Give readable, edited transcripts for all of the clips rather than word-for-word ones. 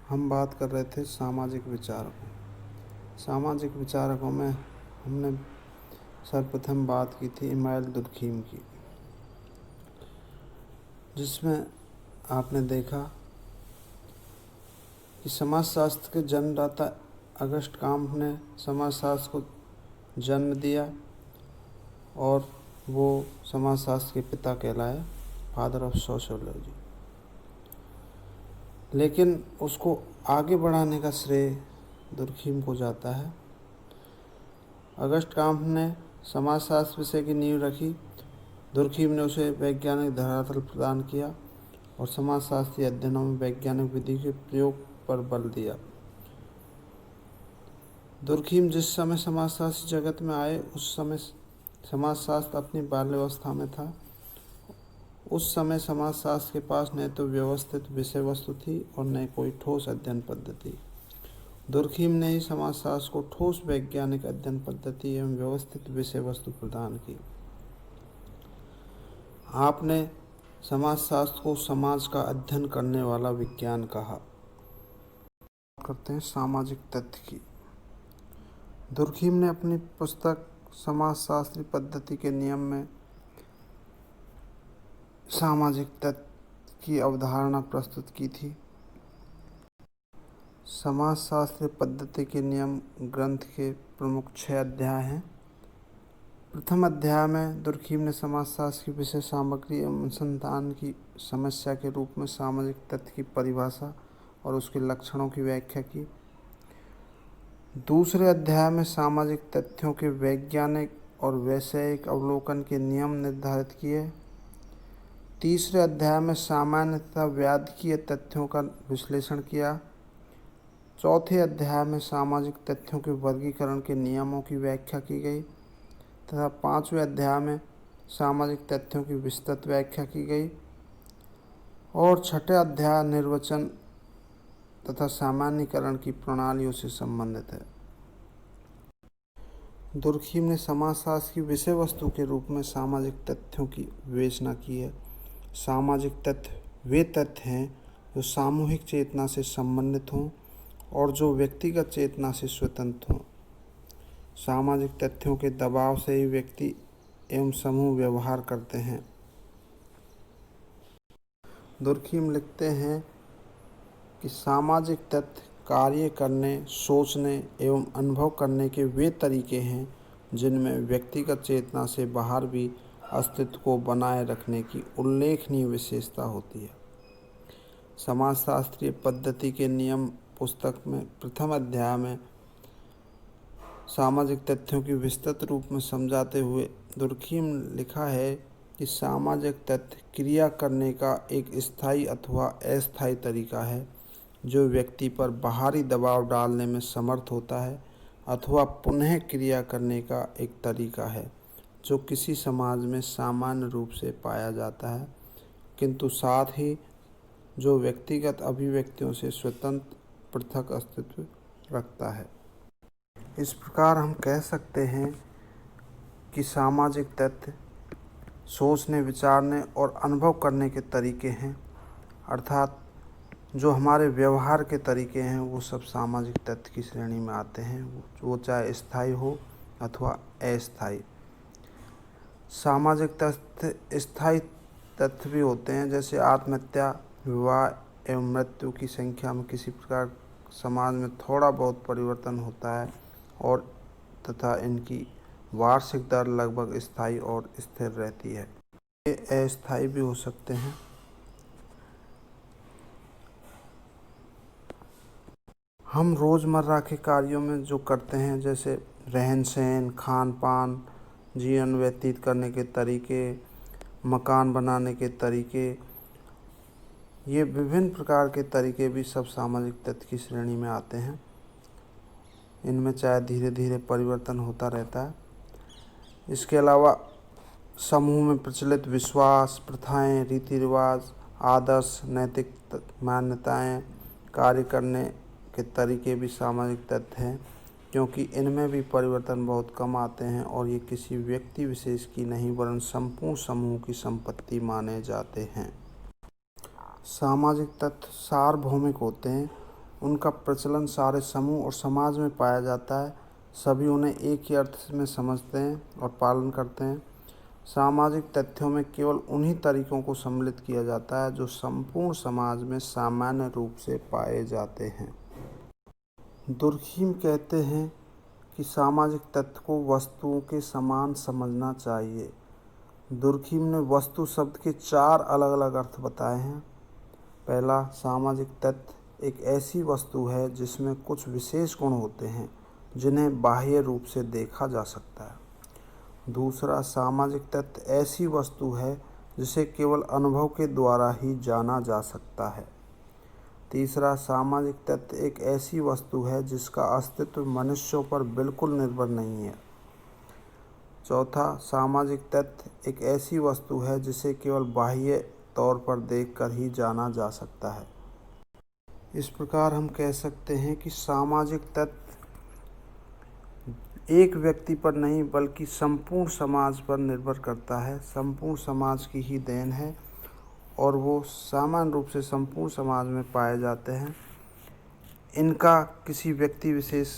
हम बात कर रहे थे सामाजिक विचारकों। सामाजिक विचारकों में हमने सर्वप्रथम बात की थी इमानुएल दुर्खीम की, जिसमें आपने देखा कि समाजशास्त्र के जन्मदाता अगस्ट काम्ट ने समाजशास्त्र को जन्म दिया और वो समाजशास्त्र के पिता कहलाए, फादर ऑफ सोशियोलॉजी। लेकिन उसको आगे बढ़ाने का श्रेय दुर्खीम को जाता है। अगस्ट काम्ट ने समाजशास्त्र विषय की नींव रखी, दुर्खीम ने उसे वैज्ञानिक धरातल प्रदान किया और समाजशास्त्रीय अध्ययनों में वैज्ञानिक विधि के प्रयोग पर बल दिया। दुर्खीम जिस समय समाजशास्त्र जगत में आए उस समय समाजशास्त्र अपनी बाल्यावस्था में था। उस समय समाजशास्त्र के पास न तो व्यवस्थित विषय वस्तु थी और न कोई ठोस अध्ययन पद्धति। दुर्खीम ने ही समाजशास्त्र को ठोस वैज्ञानिक अध्ययन पद्धति एवं व्यवस्थित विषय वस्तु प्रदान की। आपने समाजशास्त्र को समाज का अध्ययन करने वाला विज्ञान कहा। करते हैं सामाजिक तथ्य की। दुर्खीम ने अपनी पुस्तक समाजशास्त्री पद्धति के नियम में सामाजिक तथ्य की अवधारणा प्रस्तुत की थी। समाजशास्त्री पद्धति के नियम ग्रंथ के प्रमुख 6 अध्याय हैं। प्रथम अध्याय में दुर्खीम ने समाजशास्त्र की विषय सामग्री एवं अनुसंधान की समस्या के रूप में सामाजिक तथ्य की परिभाषा और उसके लक्षणों की व्याख्या की। दूसरे अध्याय में सामाजिक तथ्यों के वैज्ञानिक और वैषयिक अवलोकन के नियम निर्धारित किए। तीसरे अध्याय में सामान्य तथा व्यापकीय तथ्यों का विश्लेषण किया। चौथे अध्याय में सामाजिक तथ्यों के वर्गीकरण के नियमों की व्याख्या की गई तथा 5वें अध्याय में सामाजिक तथ्यों की विस्तृत व्याख्या की गई और 6ठे अध्याय निर्वचन तथा सामान्यीकरण की प्रणालियों से संबंधित है। दुर्खीम ने समाजशास्त्र की विषय वस्तु के रूप में सामाजिक तथ्यों की विवेचना की है। सामाजिक तथ्य वे तथ्य हैं जो सामूहिक चेतना से संबंधित हों और जो व्यक्तिगत चेतना से स्वतंत्र हों। सामाजिक तथ्यों के दबाव से ही व्यक्ति एवं समूह व्यवहार करते हैं। दुर्खीम लिखते हैं कि सामाजिक तथ्य कार्य करने, सोचने एवं अनुभव करने के वे तरीके हैं जिनमें व्यक्तिगत चेतना से बाहर भी अस्तित्व को बनाए रखने की उल्लेखनीय विशेषता होती है। समाजशास्त्रीय पद्धति के नियम पुस्तक में प्रथम अध्याय में सामाजिक तथ्यों की विस्तृत रूप में समझाते हुए दुर्खीम लिखा है कि सामाजिक तथ्य क्रिया करने का एक स्थायी अथवा अस्थायी तरीका है जो व्यक्ति पर बाहरी दबाव डालने में समर्थ होता है अथवा पुनः क्रिया करने का एक तरीका है जो किसी समाज में सामान्य रूप से पाया जाता है, किंतु साथ ही जो व्यक्तिगत अभिव्यक्तियों से स्वतंत्र पृथक अस्तित्व रखता है। इस प्रकार हम कह सकते हैं कि सामाजिक तथ्य सोचने, विचारने और अनुभव करने के तरीके हैं, अर्थात जो हमारे व्यवहार के तरीके हैं वो सब सामाजिक तथ्य की श्रेणी में आते हैं, वो चाहे स्थायी हो अथवा अस्थायी। सामाजिक तथ्य स्थायी तथ्य भी होते हैं, जैसे आत्महत्या, विवाह एवं मृत्यु की संख्या में किसी प्रकार समाज में थोड़ा बहुत परिवर्तन होता है और तथा इनकी वार्षिक दर लगभग स्थायी और स्थिर रहती है। ये अस्थायी भी हो सकते हैं। हम रोज़मर्रा के कार्यों में जो करते हैं, जैसे रहन सहन, खान पान, जीवन व्यतीत करने के तरीके, मकान बनाने के तरीके, ये विभिन्न प्रकार के तरीके भी सब सामाजिक तथ्य की श्रेणी में आते हैं। इनमें चाहे धीरे धीरे परिवर्तन होता रहता है। इसके अलावा समूह में प्रचलित विश्वास, प्रथाएं, रीति रिवाज, आदर्श, नैतिक मान्यताएं, कार्य करने के तरीके भी सामाजिक तथ्य हैं, क्योंकि इनमें भी परिवर्तन बहुत कम आते हैं और ये किसी व्यक्ति विशेष की नहीं वरन संपूर्ण समूह की संपत्ति माने जाते हैं। सामाजिक तथ्य सार्वभौमिक होते हैं, उनका प्रचलन सारे समूह और समाज में पाया जाता है। सभी उन्हें एक ही अर्थ में समझते हैं और पालन करते हैं। सामाजिक तथ्यों में केवल उन्हीं तरीकों को सम्मिलित किया जाता है जो संपूर्ण समाज में सामान्य रूप से पाए जाते हैं। दुर्खीम कहते हैं कि सामाजिक तथ्य को वस्तुओं के समान समझना चाहिए। दुर्खीम ने वस्तु शब्द के 4 अलग अलग अर्थ बताए हैं। पहला, सामाजिक तथ्य एक ऐसी वस्तु है जिसमें कुछ विशेष गुण होते हैं जिन्हें बाह्य रूप से देखा जा सकता है। दूसरा, सामाजिक तथ्य ऐसी वस्तु है जिसे केवल अनुभव के द्वारा ही जाना जा सकता है। तीसरा, सामाजिक तथ्य एक ऐसी वस्तु है जिसका अस्तित्व मनुष्यों पर बिल्कुल निर्भर नहीं है। चौथा, सामाजिक तथ्य एक ऐसी वस्तु है जिसे केवल बाह्य तौर पर देखकर ही जाना जा सकता है। इस प्रकार हम कह सकते हैं कि सामाजिक तथ्य एक व्यक्ति पर नहीं बल्कि संपूर्ण समाज पर निर्भर करता है। संपूर्ण समाज की ही देन है और वो सामान्य रूप से संपूर्ण समाज में पाए जाते हैं। इनका किसी व्यक्ति विशेष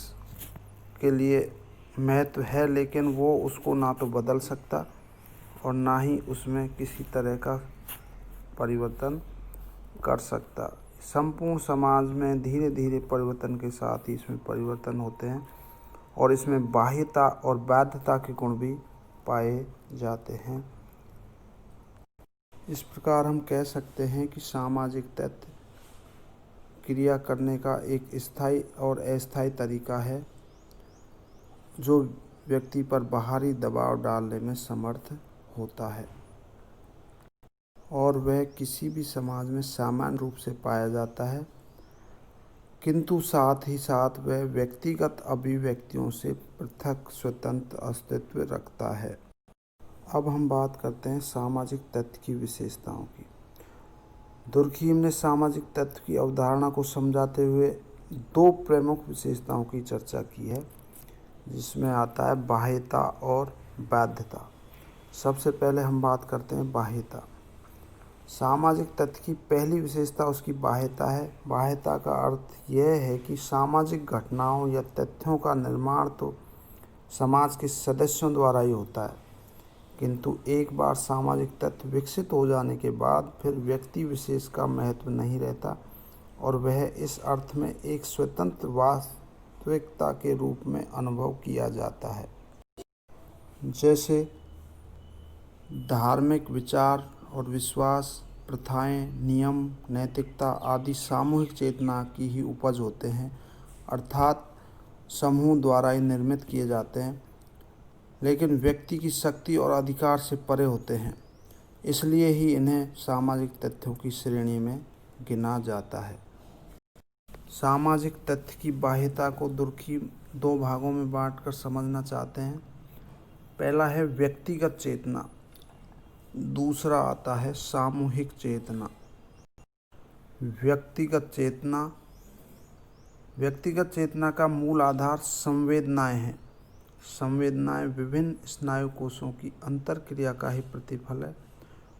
के लिए महत्व है, लेकिन वो उसको ना तो बदल सकता और ना ही उसमें किसी तरह का परिवर्तन कर सकता। संपूर्ण समाज में धीरे धीरे परिवर्तन के साथ ही इसमें परिवर्तन होते हैं और इसमें बाह्यता और वैधता के गुण भी पाए जाते हैं। इस प्रकार हम कह सकते हैं कि सामाजिक तथ्य क्रिया करने का एक स्थायी और अस्थायी तरीका है जो व्यक्ति पर बाहरी दबाव डालने में समर्थ होता है और वह किसी भी समाज में सामान्य रूप से पाया जाता है, किंतु साथ ही साथ वह व्यक्तिगत अभिव्यक्तियों से पृथक स्वतंत्र अस्तित्व रखता है। अब हम बात करते हैं सामाजिक तथ्य की विशेषताओं की। दुर्खीम ने सामाजिक तथ्य की अवधारणा को समझाते हुए 2 प्रमुख विशेषताओं की चर्चा की है, जिसमें आता है बाह्यता और वैधता। सबसे पहले हम बात करते हैं बाह्यता। सामाजिक तथ्य की पहली विशेषता उसकी बाह्यता है। बाह्यता का अर्थ यह है कि सामाजिक घटनाओं या तथ्यों का निर्माण तो समाज के सदस्यों द्वारा ही होता है, किंतु एक बार सामाजिक तथ्य विकसित हो जाने के बाद फिर व्यक्ति विशेष का महत्व नहीं रहता और वह इस अर्थ में एक स्वतंत्र वास्तविकता के रूप में अनुभव किया जाता है। जैसे धार्मिक विचार और विश्वास, प्रथाएं, नियम, नैतिकता आदि सामूहिक चेतना की ही उपज होते हैं, अर्थात समूह द्वारा ही निर्मित किए जाते हैं, लेकिन व्यक्ति की शक्ति और अधिकार से परे होते हैं। इसलिए ही इन्हें सामाजिक तथ्यों की श्रेणी में गिना जाता है। सामाजिक तथ्य की बाह्यता को दुर्खीम 2 भागों में बांटकर समझना चाहते हैं। पहला है व्यक्तिगत चेतना, दूसरा आता है सामूहिक चेतना। व्यक्तिगत चेतना का मूल आधार संवेदनाएं हैं। संवेदनाएं विभिन्न स्नायु कोषों की अंतर्क्रिया का ही प्रतिफल है।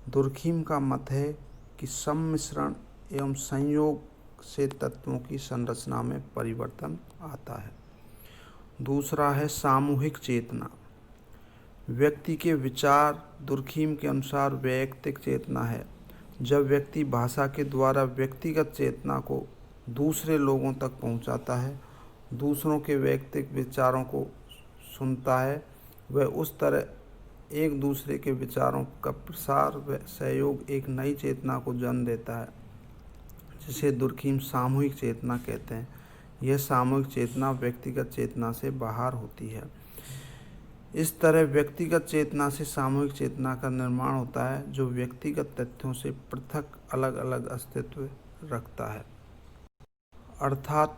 दुर्खीम का मत है कि सम्मिश्रण एवं संयोग से तत्वों की संरचना में परिवर्तन आता है। दूसरा है सामूहिक चेतना। व्यक्ति के विचार दुर्खीम के अनुसार वैयक्तिक चेतना है। जब व्यक्ति भाषा के द्वारा व्यक्तिगत चेतना को दूसरे लोगों तक पहुंचाता है, दूसरों के वैयक्तिक विचारों को सुनता है, वह उस तरह एक दूसरे के विचारों का प्रसार व सहयोग एक नई चेतना को जन्म देता है, जिसे दुर्खीम सामूहिक चेतना कहते हैं। यह सामूहिक चेतना व्यक्तिगत चेतना से बाहर होती है। इस तरह व्यक्तिगत चेतना से सामूहिक चेतना का निर्माण होता है, जो व्यक्तिगत तथ्यों से पृथक अलग अलग अस्तित्व रखता है, अर्थात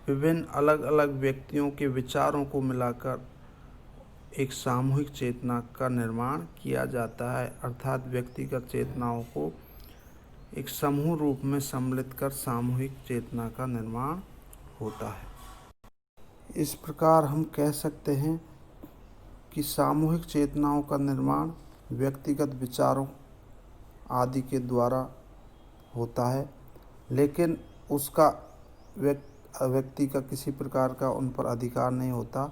विभिन्न अलग अलग व्यक्तियों के विचारों को मिलाकर एक सामूहिक चेतना का निर्माण किया जाता है, अर्थात व्यक्तिगत चेतनाओं को एक समूह रूप में सम्मिलित कर सामूहिक चेतना का निर्माण होता है। इस प्रकार हम कह सकते हैं कि सामूहिक चेतनाओं का निर्माण व्यक्तिगत विचारों आदि के द्वारा होता है, लेकिन उसका व्यक्ति का किसी प्रकार का उन पर अधिकार नहीं होता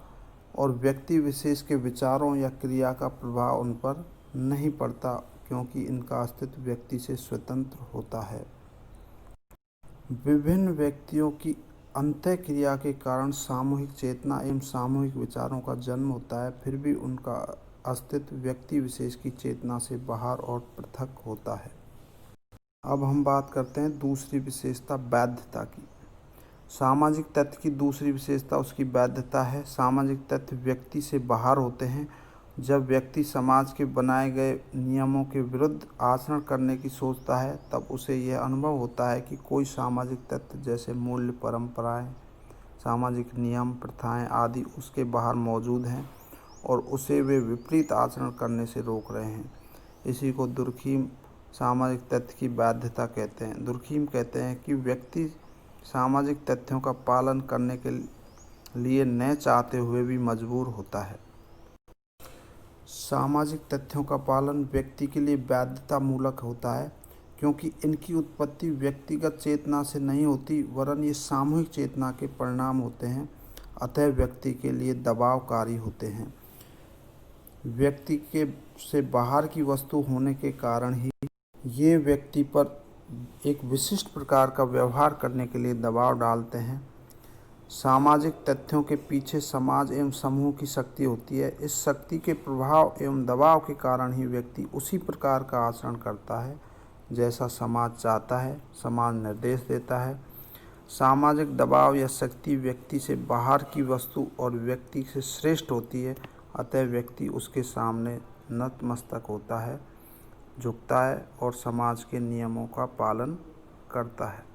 और व्यक्ति विशेष के विचारों या क्रिया का प्रभाव उन पर नहीं पड़ता, क्योंकि इनका अस्तित्व व्यक्ति से स्वतंत्र होता है। विभिन्न व्यक्तियों की अंतःक्रिया के कारण सामूहिक चेतना एवं सामूहिक विचारों का जन्म होता है, फिर भी उनका अस्तित्व व्यक्ति विशेष की चेतना से बाहर और पृथक होता है। अब हम बात करते हैं दूसरी विशेषता वैधता की। सामाजिक तथ्य की दूसरी विशेषता उसकी वैधता है। सामाजिक तथ्य व्यक्ति से बाहर होते हैं। जब व्यक्ति समाज के बनाए गए नियमों के विरुद्ध आचरण करने की सोचता है, तब उसे यह अनुभव होता है कि कोई सामाजिक तथ्य जैसे मूल्य, परंपराएं, सामाजिक नियम, प्रथाएं आदि उसके बाहर मौजूद हैं और उसे वे विपरीत आचरण करने से रोक रहे हैं। इसी को दुर्खिम सामाजिक तथ्य की वैधता कहते हैं। दुर्खिम कहते हैं कि व्यक्ति सामाजिक तथ्यों का पालन करने के लिए न चाहते हुए भी मजबूर होता है। सामाजिक तथ्यों का पालन व्यक्ति के लिए वैधता मूलक होता है, क्योंकि इनकी उत्पत्ति व्यक्तिगत चेतना से नहीं होती, वरन ये सामूहिक चेतना के परिणाम होते हैं, अतः व्यक्ति के लिए दबावकारी होते हैं। व्यक्ति के से बाहर की वस्तु होने के कारण ही ये व्यक्ति पर एक विशिष्ट प्रकार का व्यवहार करने के लिए दबाव डालते हैं। सामाजिक तथ्यों के पीछे समाज एवं समूह की शक्ति होती है। इस शक्ति के प्रभाव एवं दबाव के कारण ही व्यक्ति उसी प्रकार का आचरण करता है जैसा समाज चाहता है, समाज निर्देश देता है। सामाजिक दबाव या शक्ति व्यक्ति से बाहर की वस्तु और व्यक्ति से श्रेष्ठ होती है, अतः व्यक्ति उसके सामने नतमस्तक होता है, झुकता है और समाज के नियमों का पालन करता है।